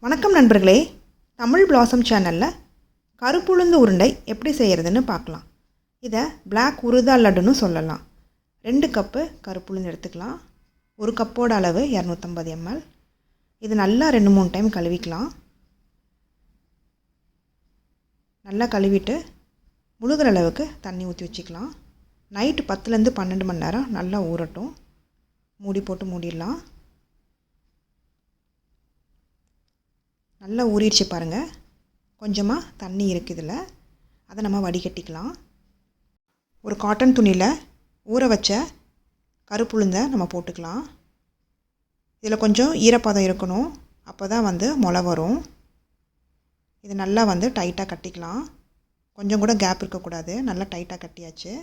வணக்கம் நண்பர்களே, தமிழ் பிளாசம் சேனலில் கருப்பு உளுந்து உருண்டை எப்படி செய்கிறதுன்னு பார்க்கலாம். இதை Black Urad Dal Ladduன்னு சொல்லலாம். 2 கப்பு கருப்பு உளுந்து எடுத்துக்கலாம். 1 கப்போட அளவு 250 ml. இது நல்லா 2-3 டைம் கழுவிக்கலாம். நல்லா கழுவிட்டு முழுகிற அளவுக்கு தண்ணி ஊற்றி வச்சுக்கலாம். நைட்டு 10லேருந்து 12 மணி நேரம் நல்லா ஊறட்டும். மூடி போட்டு மூடிடலாம். நல்லா ஊறிடுச்சு பாருங்கள். கொஞ்சமாக தண்ணி இருக்குது இதில், அதை நம்ம வடிகட்டிக்கலாம். ஒரு காட்டன் துணியில் ஊற வச்ச கருப்பு உளுந்தை நம்ம போட்டுக்கலாம். இதில் கொஞ்சம் ஈரப்பதம் இருக்கணும், அப்போ தான் முளை வரும். இது நல்லா டைட்டாக கட்டிக்கலாம். கொஞ்சம் கூட கேப் இருக்கக்கூடாது. நல்லா டைட்டாக கட்டியாச்சு.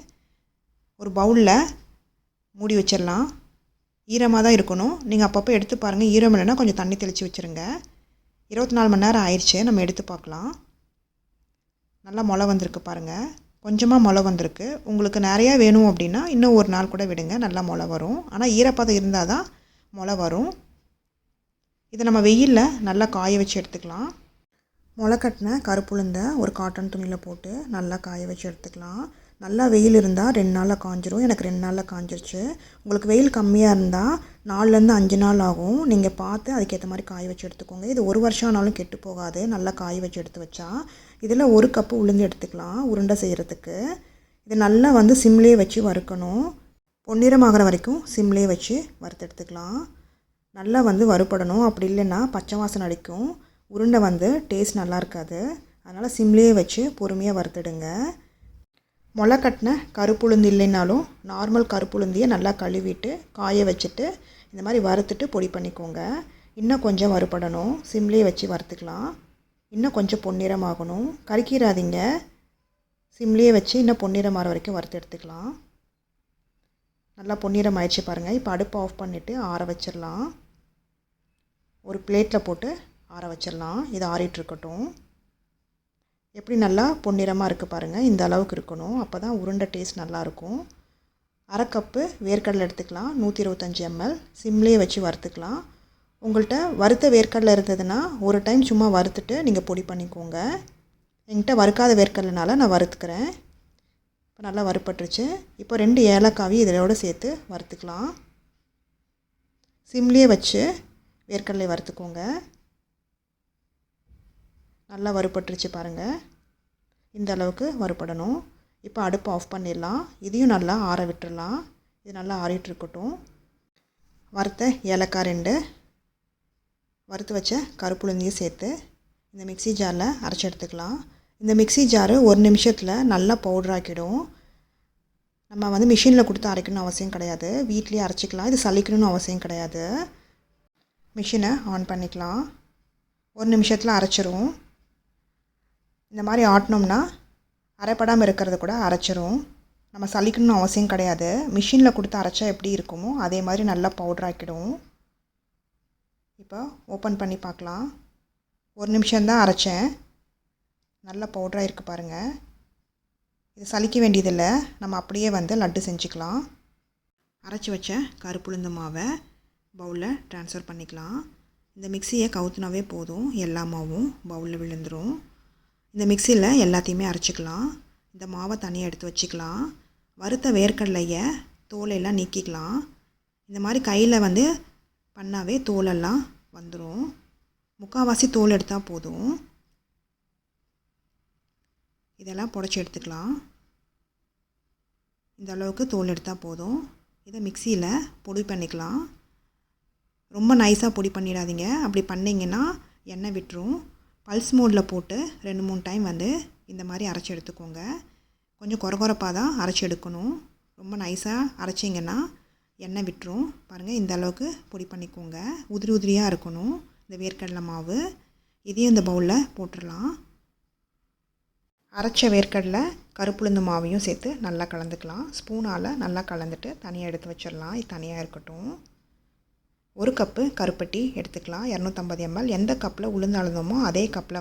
ஒரு பவுலில் மூடி வச்சிடலாம். ஈரமாக தான் இருக்கணும். நீங்கள் அப்பப்போ எடுத்து பாருங்கள். ஈரம் இல்லைன்னா கொஞ்சம் தண்ணி தெளித்து வச்சுருங்க. 24 மணி நேரம் ஆயிடுச்சு. நம்ம எடுத்து பார்க்கலாம். நல்லா முளை வந்திருக்கு பாருங்கள். கொஞ்சமாக முளை வந்திருக்கு. உங்களுக்கு நிறையா வேணும் அப்படின்னா இன்னும் ஒரு நாள் கூட விடுங்க, நல்லா முளை வரும். ஆனால் ஈரப்பதம் இருந்தால் தான் முளை வரும். இதை நம்ம வெயிலில் நல்லா காய வச்சு எடுத்துக்கலாம். முளை கட்டின கருப்பு உளுந்தை ஒரு காட்டன் துணியில் போட்டு நல்லா காய வச்சு எடுத்துக்கலாம். நல்லா வெயில் இருந்தால் 2 நாளில் காஞ்சிரும். எனக்கு 2 நாளில் காஞ்சிருச்சு. உங்களுக்கு வெயில் கம்மியாக இருந்தால் 4லேருந்து 5 நாள் ஆகும். நீங்கள் பார்த்து அதுக்கேற்ற மாதிரி காய வச்சு எடுத்துக்கோங்க. இது 1 வருஷம் ஆனாலும் கெட்டு போகாது, நல்லா காய வச்சு எடுத்து வச்சா. இதில் 1 கப்பு உளுந்து எடுத்துக்கலாம் உருண்டை செய்கிறதுக்கு. இது நல்லா சிம்லேயே வச்சு வறுக்கணும். பொன்னிறமாகிற வரைக்கும் சிம்லேயே வச்சு வறுத்து எடுத்துக்கலாம். நல்லா வறுபடணும். அப்படி இல்லைன்னா பச்சை வாசனை அடிக்கும். உருண்டை டேஸ்ட் நல்லா இருக்காது. அதனால் சிம்லேயே வச்சு பொறுமையாக வறுத்துடுங்க. முளை கட்டின கருப்பு உளுந்து இல்லைனாலும் நார்மல் கருப்பு உளுந்தியை நல்லா கழுவிட்டு காய வச்சுட்டு இந்த மாதிரி வறுத்துட்டு பொடி பண்ணிக்கோங்க. இன்னும் கொஞ்சம் வறுபடணும். சிம்லேயே வச்சு வறுத்துக்கலாம். இன்னும் கொஞ்சம் பொன்னிறமாகணும். கறிக்கிறாதீங்க. சிம்லேயே வச்சு இன்னும் பொன்னிறம் ஆகிற வரைக்கும் வறுத்து எடுத்துக்கலாம். நல்லா பொன்னிறம் ஆயிடுச்சு பாருங்கள். இப்போ அடுப்பை ஆஃப் பண்ணிவிட்டு ஆற வச்சிடலாம். ஒரு பிளேட்டில் போட்டு ஆற வச்சிடலாம். இது ஆறிட்டுருக்கட்டும். எப்படி நல்லா பொன்னிறமாக இருக்குது பாருங்கள். இந்த அளவுக்கு இருக்கணும். அப்போ தான் உருண்டை டேஸ்ட் நல்லாயிருக்கும். 1/2 கப்பு வேர்க்கடலை எடுத்துக்கலாம். 125 ml. சிம்லேயே வச்சு வறுத்துக்கலாம். உங்கள்கிட்ட வறுத்த வேர்க்கடலை இருந்ததுன்னா ஒரு டைம் சும்மா வறுத்துட்டு நீங்கள் பொடி பண்ணிக்கோங்க. என்கிட்ட வறுக்காத வேர்க்கடலைனால நான் வறுத்துக்கிறேன். இப்போ நல்லா வறுப்பட்டுருச்சு. இப்போ 2 ஏலக்காவி இதோட சேர்த்து வறுத்துக்கலாம். சிம்லேயே வச்சு வேர்க்கடலை வறுத்துக்கோங்க. நல்லா வறுபட்டுருச்சு பாருங்கள். இந்த அளவுக்கு வறுபடணும். இப்போ அடுப்பை ஆஃப் பண்ணிடலாம். இதையும் நல்லா ஆற விட்டுடலாம். இது நல்லா ஆறிட்டுருக்கட்டும். வறுத்த ஏலக்காய் 2, வறுத்து வச்ச கருப்பு உளுந்தையும் சேர்த்து இந்த மிக்ஸி ஜாரில் அரைச்சி எடுத்துக்கலாம். இந்த மிக்ஸி ஜாரு 1 நிமிஷத்தில் நல்லா பவுட்ராக்கிடும். நம்ம மிஷினில் கொடுத்து அரைக்கணும்னு அவசியம் கிடையாது. வீட்லேயே அரைச்சிக்கலாம். இது சலிக்கணும்னு அவசியம் கிடையாது. மிஷினை ஆன் பண்ணிக்கலாம். 1 நிமிஷத்தில் அரைச்சிரும். இந்த மாதிரி ஆட்டினோம்னா அரைப்படாமல் இருக்கிறது கூட அரைச்சிரும். நம்ம சலிக்கணும்னு அவசியம் கிடையாது. மிஷினில் கொடுத்து அரைச்சா எப்படி இருக்குமோ அதே மாதிரி நல்லா பவுட்ராக்கிடும். இப்போ ஓப்பன் பண்ணி பார்க்கலாம். 1 நிமிஷம்தான் அரைச்சேன். நல்லா பவுட்ராக இருக்குது பாருங்கள். இது சலிக்க வேண்டியதில்லை. நம்ம அப்படியே லட்டு செஞ்சுக்கலாம். அரைச்சி வச்ச கருப்பு உளுந்து மாவை பவுலில் ட்ரான்ஸ்ஃபர் பண்ணிக்கலாம். இந்த மிக்சியை கவுத்துனாவே போதும், எல்லா மாவும் பவுலில் விழுந்துடும். இந்த மிக்சியில் எல்லாத்தையுமே அரைச்சிக்கலாம். இந்த மாவை தனியாக எடுத்து வச்சுக்கலாம். வறுத்த வேர்க்கடலையை தோலெல்லாம் நீக்கிக்கலாம். இந்த மாதிரி கையில் பண்ணாவே தோலெல்லாம் வந்துடும். முக்கால்வாசி தோல் எடுத்தால் போதும். இதெல்லாம் புடச்சி எடுத்துக்கலாம். இந்த அளவுக்கு தோல் எடுத்தால் போதும். இதை மிக்சியில் பொடி பண்ணிக்கலாம். ரொம்ப நைஸாக பொடி பண்ணிடாதீங்க. அப்படி பண்ணிங்கன்னா எண்ணெய் விட்டுரும். பல்ஸ் மோடில் போட்டு 2-3 டைம் இந்த மாதிரி அரைச்சி எடுத்துக்கோங்க. கொஞ்சம் கொரகொரப்பாக தான் அரைச்சி எடுக்கணும். ரொம்ப நைஸாக அரைச்சிங்கன்னா எண்ணெய் விட்டுரும். பாருங்கள், இந்த அளவுக்கு பொடி பண்ணிக்கோங்க. உதிரி உதிரியாக இருக்கணும் இந்த வேர்க்கடலை மாவு. இதையும் இந்த பவுலில் போட்டுடலாம். அரைச்ச வேர்க்கடலை கருப்பு உளுந்து மாவையும் சேர்த்து நல்லா கலந்துக்கலாம். ஸ்பூனால் நல்லா கலந்துட்டு தனியாக எடுத்து வச்சிடலாம். இது தனியாக இருக்கட்டும். 1 கப்பு கருப்பட்டி எடுத்துக்கலாம். 250 ml. எந்த கப்பில் உளுந்து அளந்தோமோ அதே கப்பில்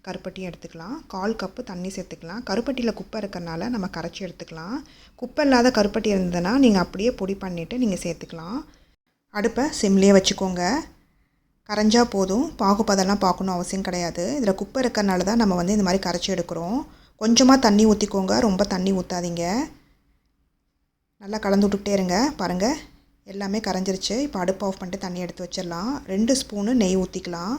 கருப்பட்டியும் எடுத்துக்கலாம். 1/4 கப்பு தண்ணி சேர்த்துக்கலாம். கருப்பட்டியில் குப்பை இருக்கிறனால நம்ம கரைச்சி எடுத்துக்கலாம். குப்பை இல்லாத கருப்பட்டி இருந்ததுன்னா நீங்கள் அப்படியே பொடி பண்ணிவிட்டு நீங்கள் சேர்த்துக்கலாம். அடுப்பை சிம்லேயே வச்சுக்கோங்க. கரைஞ்சா போதும், பாகுபதெல்லாம் பார்க்கணும் அவசியம் கிடையாது. இதில் குப்பை இருக்கிறனால தான் நம்ம இந்த மாதிரி கரைச்சி எடுக்கிறோம். கொஞ்சமாக தண்ணி ஊற்றிக்கோங்க, ரொம்ப தண்ணி ஊற்றாதீங்க. நல்லா கலந்து விட்டுக்கிட்டே இருங்க. பாருங்கள், எல்லாமே கரைஞ்சிருச்சு. இப்போ அடுப்பு ஆஃப் பண்ணிட்டு தண்ணி எடுத்து வச்சிடலாம். 2 ஸ்பூனு நெய் ஊற்றிக்கலாம்.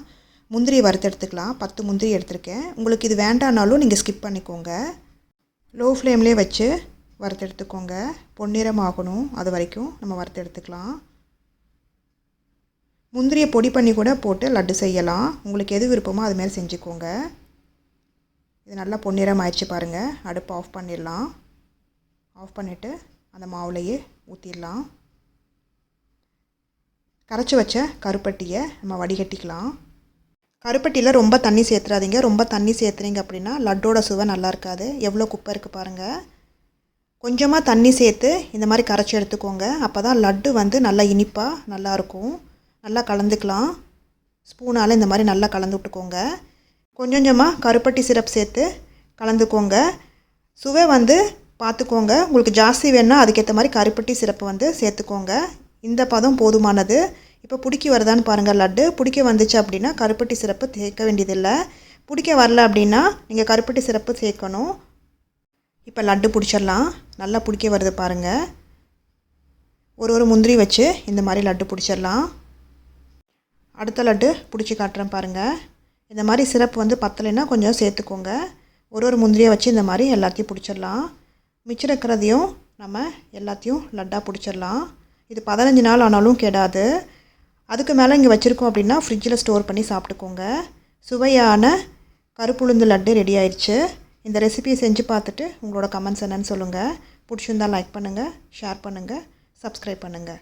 முந்திரி வறுத்து எடுத்துக்கலாம். 10 முந்திரி எடுத்துருக்கேன். உங்களுக்கு இது வேண்டானாலும் நீங்கள் ஸ்கிப் பண்ணிக்கோங்க. லோ ஃப்ளேம்லேயே வச்சு வறுத்து எடுத்துக்கோங்க. பொன்னிறம் ஆகணும், அது வரைக்கும் நம்ம வறுத்து எடுத்துக்கலாம். முந்திரியை பொடி பண்ணி கூட போட்டு லட்டு செய்யலாம். உங்களுக்கு எது விருப்பமோ அதுமாரி செஞ்சுக்கோங்க. இது நல்லா பொன்னிறம் ஆயிடுச்சு பாருங்கள். அடுப்பு ஆஃப் பண்ணிடலாம். ஆஃப் பண்ணிவிட்டு அந்த மாவுலையே ஊற்றிடலாம். கரைச்சி வச்ச கருப்பட்டியை நம்ம வடிகட்டிக்கலாம். கருப்பட்டியில் ரொம்ப தண்ணி சேர்த்துறாதீங்க. ரொம்ப தண்ணி சேர்த்துறீங்க அப்படின்னா லட்டோட சுவை நல்லா இருக்காது. எவ்வளோ குப்பை இருக்குது பாருங்கள். கொஞ்சமாக தண்ணி சேர்த்து இந்த மாதிரி கரைச்சி எடுத்துக்கோங்க. அப்போ தான் லட்டு நல்லா இனிப்பாக நல்லாயிருக்கும். நல்லா கலந்துக்கலாம். ஸ்பூனால் இந்த மாதிரி நல்லா கலந்து விட்டுக்கோங்க. கொஞ்சம் கொஞ்சமாக கருப்பட்டி சிரப் சேர்த்து கலந்துக்கோங்க. சுவை பார்த்துக்கோங்க. உங்களுக்கு ஜாஸ்தி வேணுன்னா அதுக்கேற்ற மாதிரி கருப்பட்டி சிரப்பு சேர்த்துக்கோங்க. இந்த பதம் போதுமானது. இப்போ பிடிக்கி வருதான்னு பாருங்கள். லட்டு பிடிக்க வந்துச்சு அப்படின்னா கருப்பட்டி சிரப்பு சேர்க்க வேண்டியதில்லை. பிடிக்க வரல அப்படின்னா நீங்கள் கருப்பட்டி சிரப்பு சேர்க்கணும். இப்போ லட்டு பிடிச்சிடலாம். நல்லா பிடிக்க வருது பாருங்கள். ஒரு முந்திரி வச்சு இந்த மாதிரி லட்டு பிடிச்சிடலாம். அடுத்த லட்டு பிடிச்சி காட்டுறேன் பாருங்கள். இந்த மாதிரி சிரப்பு பத்தலைன்னா கொஞ்சம் சேர்த்துக்கோங்க. ஒரு முந்திரியை வச்சு இந்த மாதிரி எல்லாத்தையும் பிடிச்சிடலாம். மிச்சம் இருக்கிறதையும் நம்ம எல்லாத்தையும் லட்டாக பிடிச்சிடலாம். இது 15 நாள் ஆனாலும் கெடாது. அதுக்கு மேலே இங்கே வச்சுருக்கோம் அப்படின்னா ஃப்ரிட்ஜில் ஸ்டோர் பண்ணி சாப்பிட்டுக்கோங்க. சுவையான கருப்பு உளுந்து லட்டு ரெடி ஆயிடுச்சு. இந்த ரெசிபியை செஞ்சு பார்த்துட்டு உங்களோட கமெண்ட்ஸ் என்னன்னு சொல்லுங்கள். பிடிச்சிருந்தால் லைக் பண்ணுங்கள், ஷேர் பண்ணுங்கள், சப்ஸ்கிரைப் பண்ணுங்கள்.